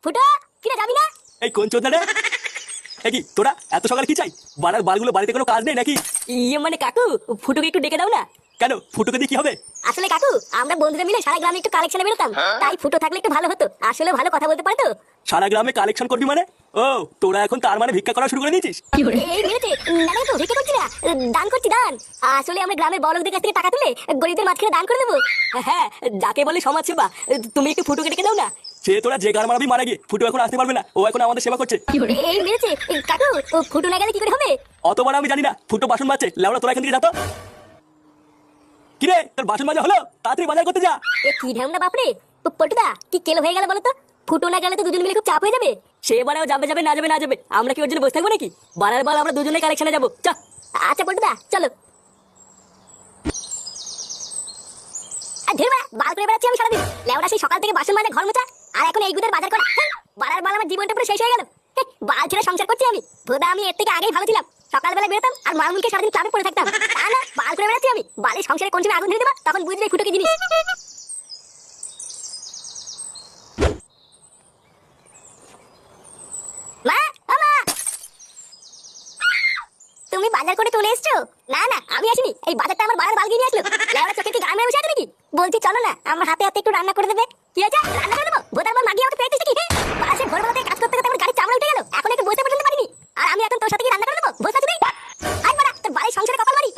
ফুটো কিরে যাবি না? এই কোন চোদনা রে? কি তোরা এত সকালে কি চাই? বাড়ার বালগুলো বাড়িতে কোনো কাজ নেই নাকি? ইয়ে মানে কাকু, ফুটোকে একটু ডেকে দাও না। কেন ফুটুকে দিয়ে কি হবে? আসলে কাকু, আমরা বন্ধুরা মিলে সারা গ্রামে একটু কালেকশনে বেরোতাম, তাই ফুটো থাকলে একটু ভালো হতো। আসলে ভালো কথা বলতে পারে তো। সারা গ্রামে কালেকশন করবি মানে? ও তোরা এখন তার মানে ভিক্ষা করা শুরু করে দিয়েছিস? এই মেরেছে না তো ভিক্ষা করছি না, দান করছি দান। আসলে আমরা গ্রামের বড়লোকদের কাছ থেকে টাকা তুলে গরিবদের মাঝখানে দান করে দেবো। হ্যাঁ, যাকে বলে সমাজ সেবা। তুমি একটু ফুটোকে ডেকে দাও না। সে তোরা যে গান মারাবি মারা গিয়ে ফুটু এখন আসতে পারবে না, ও এখন আমাদের সেবা করছে। এই মেরেছে কাকু, ও ফুটো না গেলে কি করে হবে? অতবার আমি জানি না, ফুটো বাসন মাজছে, লেওড়া তোরা এখান থেকে যা তো। কিরে তোর বাসন মাজা হলো? তাড়াতাড়ি বাজার করতে যা। এ কি ঢ্যামনা বাপরে! পল্টুদা কি কেলো হয়ে গেল বলো তো? ফুটো না গেলে তো দুজন মিলে খুব চাপ হয়ে যাবে। সে বারেও যাবে যাবে না যাবে না যাবে, আমরা কি ওর জন্য বসে থাকবো নাকি? বারার বাল আমরা দুজনে কালেকশনে যাবো, চ। আচ্ছা পল্টুদা চলো। আর ধীরে বাল করে বেড়াচ্ছি আমি সারাদিন। লেওড়া সেই সকাল থেকে বাসন মাজা ঘর মোছা, আর এখন এই গুদের বাজার করা। বারার বাল আমার জীবনটা পুরো শেষ হয়ে গেল। বাল ছেড়ে সংসার করছি আমি। ভোদা আমি এর থেকে আগেই ভালো ছিলাম। সকালবেলা বেরোতাম আর মামুলকে সারাদিন ক্লাবে পড়ে থাকতাম। তা না, বাল করে বেড়াচ্ছি আমি। বালের সংসারে কোন সময় আগুন ধরে দেবা তখন বুঝবে ফুটো কি জিনিস। মা, ও মা! তুমি বাজার করে চলে এসছো? না না আমি আসিনি, এই বাজারটা আমার বাড়ার বালগি নিয়ে আসলো। লেওড়া চোখে কি গান মেরে বসে আছে নাকি? বলছি চলো না, আমার হাতে হাতে একটু রান্না করে দেবে। কি আছে রান্না করে দেবো? ভোদার মার মাগি আমাকে পেয়েছিস কি? বাসে ভোরবেলা থেকে কাজ করতে করতে আমার গাড়ি চামড়া উঠে গেল, এখন একটু বসতে পর্যন্ত পারিনি। আর আমি এখন তোর সাথে কি রান্না করে দেবো? বসে আছি। আই বাড়া তোর বাড়ির সংসারে কপাল মারি।